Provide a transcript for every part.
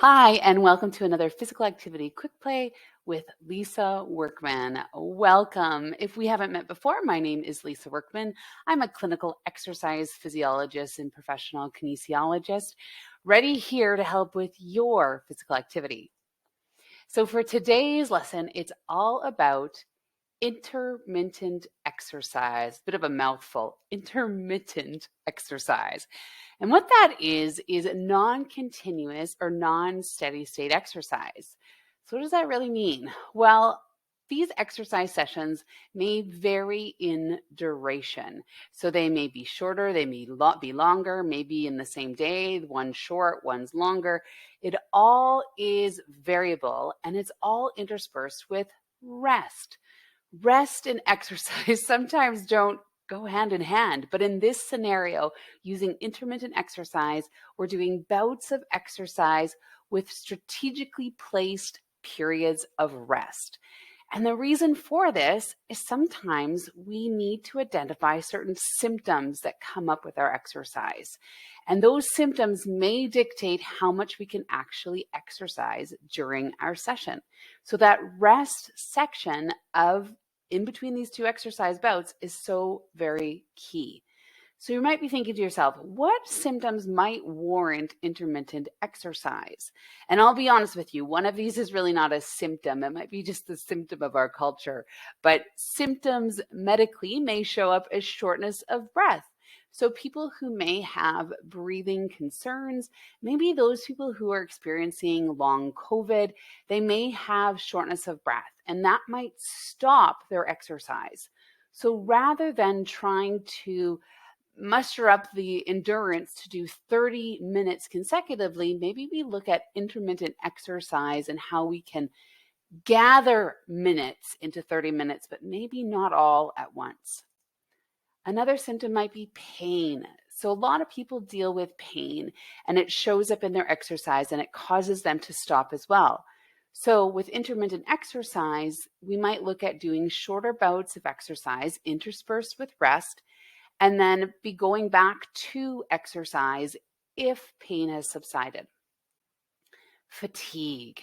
Hi, and welcome to another physical activity quick play with Lisa Workman. Welcome. If we haven't met before, my name is Lisa Workman. I'm a clinical exercise physiologist and professional kinesiologist, ready here to help with your physical activity. So for today's lesson, it's all about intermittent exercise. Bit of a mouthful, intermittent exercise. And what that is non-continuous or non-steady state exercise. So what does that really mean? Well, these exercise sessions may vary in duration. So they may be shorter, they may be longer, maybe in the same day, one's short, one's longer. It all is variable and it's all interspersed with rest. Rest and exercise sometimes don't go hand in hand, but in this scenario, using intermittent exercise, we're doing bouts of exercise with strategically placed periods of rest. And the reason for this is sometimes we need to identify certain symptoms that come up with our exercise. And those symptoms may dictate how much we can actually exercise during our session. So that rest section of in between these two exercise bouts is so very key. So you might be thinking to yourself, what symptoms might warrant intermittent exercise? And I'll be honest with you, one of these is really not a symptom. It might be just the symptom of our culture. But symptoms medically may show up as shortness of breath. So people who may have breathing concerns, maybe those people who are experiencing long COVID, they may have shortness of breath, and that might stop their exercise. So rather than trying to muster up the endurance to do 30 minutes consecutively, maybe we look at intermittent exercise and how we can gather minutes into 30 minutes, but maybe not all at once. Another symptom might be pain. So a lot of people deal with pain and it shows up in their exercise and it causes them to stop as well. So with intermittent exercise, we might look at doing shorter bouts of exercise interspersed with rest, and then be going back to exercise if pain has subsided. Fatigue.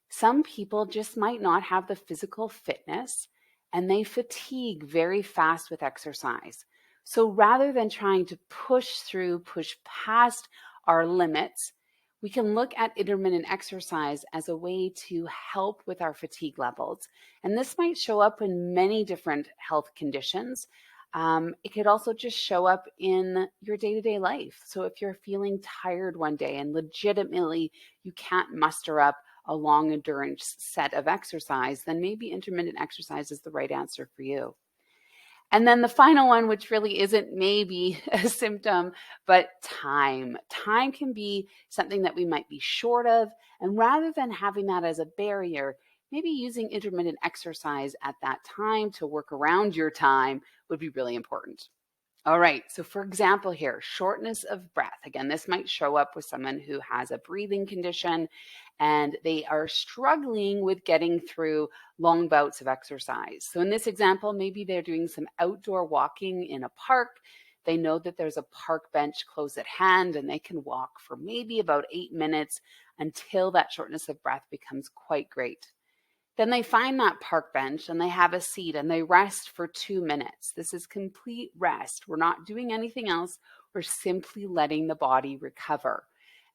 Some people just might not have the physical fitness and they fatigue very fast with exercise. So rather than trying to push past our limits, we can look at intermittent exercise as a way to help with our fatigue levels. And this might show up in many different health conditions. It could also just show up in your day-to-day life. So if you're feeling tired one day and legitimately you can't muster up a long endurance set of exercise, then maybe intermittent exercise is the right answer for you. And then the final one, which really isn't maybe a symptom, but time. Time can be something that we might be short of. And rather than having that as a barrier, maybe using intermittent exercise at that time to work around your time would be really important. All right, so for example here, shortness of breath. Again, this might show up with someone who has a breathing condition and they are struggling with getting through long bouts of exercise. So in this example, maybe they're doing some outdoor walking in a park. They know that there's a park bench close at hand and they can walk for maybe about 8 minutes until that shortness of breath becomes quite great. Then they find that park bench and they have a seat and they rest for 2 minutes. This is complete rest. We're not doing anything else. We're simply letting the body recover.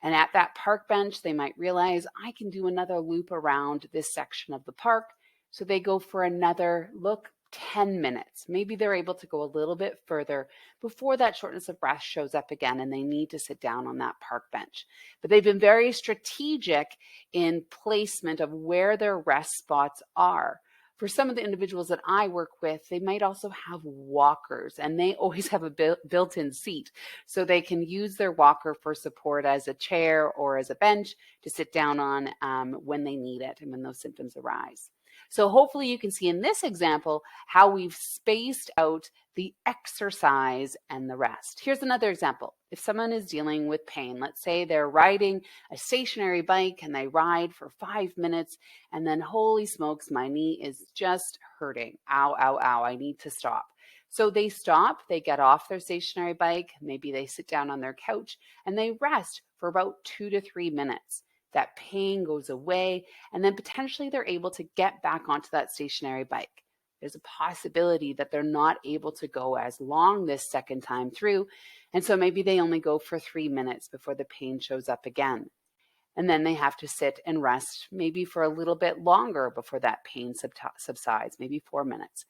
And at that park bench, they might realize, I can do another loop around this section of the park. So they go for another look, 10 minutes. Maybe they're able to go a little bit further before that shortness of breath shows up again and they need to sit down on that park bench. But they've been very strategic in placement of where their rest spots are. For some of the individuals that I work with, they might also have walkers and they always have a built-in seat. So they can use their walker for support as a chair or as a bench to sit down on when they need it and when those symptoms arise. So hopefully you can see in this example how we've spaced out the exercise and the rest. Here's another example. If someone is dealing with pain, let's say they're riding a stationary bike and they ride for 5 minutes and then holy smokes, my knee is just hurting. Ow, ow, ow, I need to stop. So they stop, they get off their stationary bike, maybe they sit down on their couch and they rest for about 2 to 3 minutes. that pain goes away, and then potentially they're able to get back onto that stationary bike. There's a possibility that they're not able to go as long this second time through, and so maybe they only go for 3 minutes before the pain shows up again. And then they have to sit and rest maybe for a little bit longer before that pain subsides, maybe 4 minutes.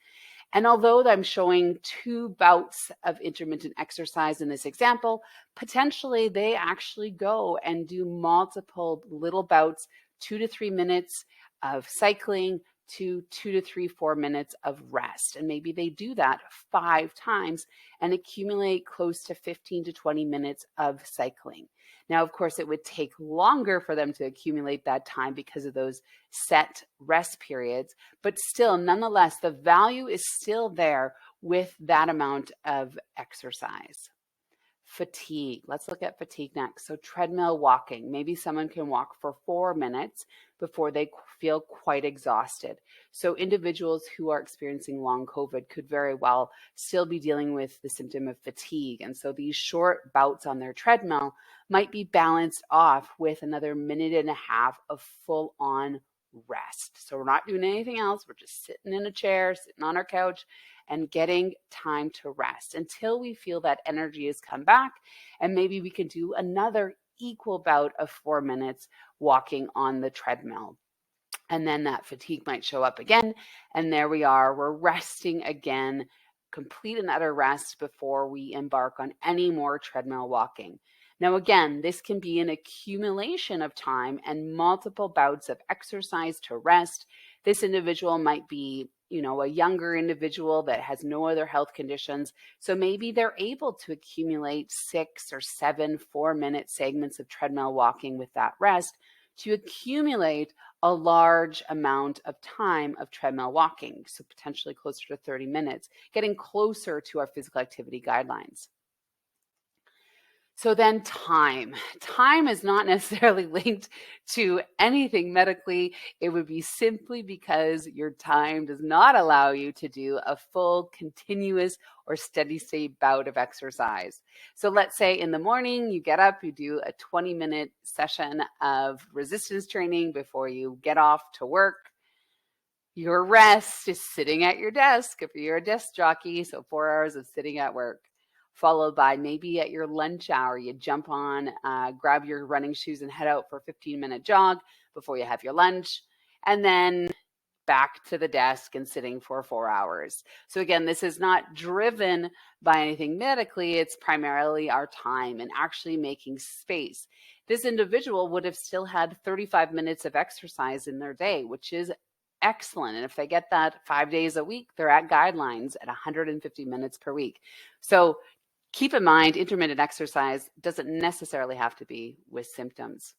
And although I'm showing 2 bouts of intermittent exercise in this example, potentially they actually go and do multiple little bouts, 2 to 3 minutes of cycling to 2 to 3, 4 minutes of rest. And maybe they do that 5 times and accumulate close to 15 to 20 minutes of cycling. Now, of course, it would take longer for them to accumulate that time because of those set rest periods, but still, nonetheless, the value is still there with that amount of exercise. Fatigue. Let's look at fatigue next. So treadmill walking. Maybe someone can walk for 4 minutes before they feel quite exhausted. So individuals who are experiencing long COVID could very well still be dealing with the symptom of fatigue. And so these short bouts on their treadmill might be balanced off with another minute and a half of full-on rest. So we're not doing anything else. We're just sitting in a chair, sitting on our couch, and getting time to rest until we feel that energy has come back. And maybe we can do another equal bout of 4 minutes walking on the treadmill. And then that fatigue might show up again. And there we are, we're resting again, complete and utter rest before we embark on any more treadmill walking. Now, again, this can be an accumulation of time and multiple bouts of exercise to rest. This individual might be, a younger individual that has no other health conditions. So maybe they're able to accumulate 6 or 7 4-minute segments of treadmill walking with that rest to accumulate a large amount of time of treadmill walking. So potentially closer to 30 minutes, getting closer to our physical activity guidelines. So then time is not necessarily linked to anything medically. It would be simply because your time does not allow you to do a full, continuous, or steady state bout of exercise. So let's say in the morning, you get up, you do a 20-minute session of resistance training before you get off to work. Your rest is sitting at your desk if you're a desk jockey, so 4 hours of sitting at work, followed by maybe at your lunch hour, you jump on, grab your running shoes and head out for a 15-minute jog before you have your lunch, and then back to the desk and sitting for 4 hours. So again, this is not driven by anything medically. It's primarily our time and actually making space. This individual would have still had 35 minutes of exercise in their day, which is excellent. And if they get that 5 days a week, they're at guidelines at 150 minutes per week. So keep in mind, intermittent exercise doesn't necessarily have to be with symptoms.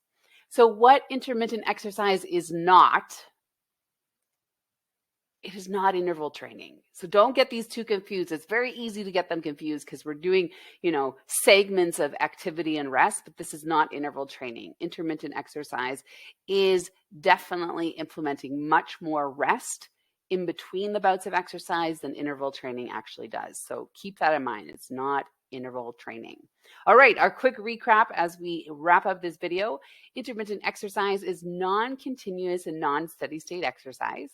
So what intermittent exercise is not, it is not interval training. So don't get these two confused. It's very easy to get them confused because we're doing, segments of activity and rest, but this is not interval training. Intermittent exercise is definitely implementing much more rest in between the bouts of exercise than interval training actually does. So keep that in mind. It's not interval training. All right, our quick recap as we wrap up this video. Intermittent exercise is non-continuous and non-steady state exercise.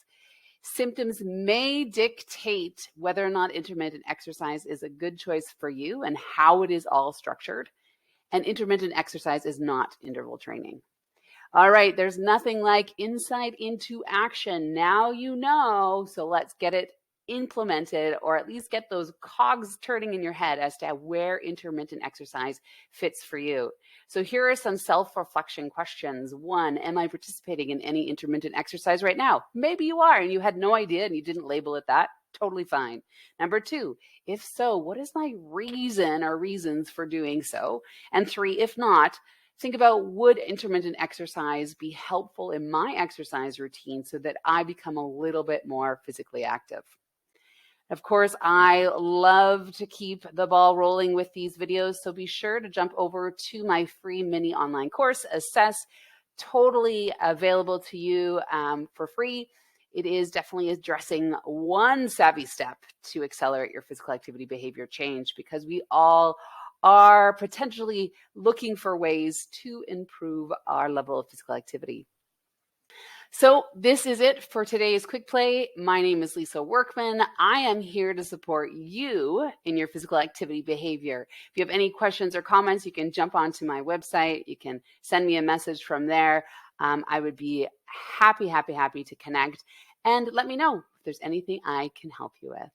Symptoms may dictate whether or not intermittent exercise is a good choice for you and how it is all structured. And intermittent exercise is not interval training. All right, there's nothing like insight into action. Now you know, so let's get it implemented, or at least get those cogs turning in your head as to where intermittent exercise fits for you. So here are some self-reflection questions. 1, am I participating in any intermittent exercise right now? Maybe you are and you had no idea and you didn't label it that. Totally fine. Number 2, if so, what is my reason or reasons for doing so? And 3, if not, think about, would intermittent exercise be helpful in my exercise routine so that I become a little bit more physically active? Of course, I love to keep the ball rolling with these videos, so be sure to jump over to my free mini online course, Assess, totally available to you for free. It is definitely addressing one savvy step to accelerate your physical activity behavior change, because we all are potentially looking for ways to improve our level of physical activity. So this is it for today's Quick Play. My name is Lisa Workman. I am here to support you in your physical activity behavior. If you have any questions or comments, you can jump onto my website. You can send me a message from there. I would be happy to connect, and let me know if there's anything I can help you with.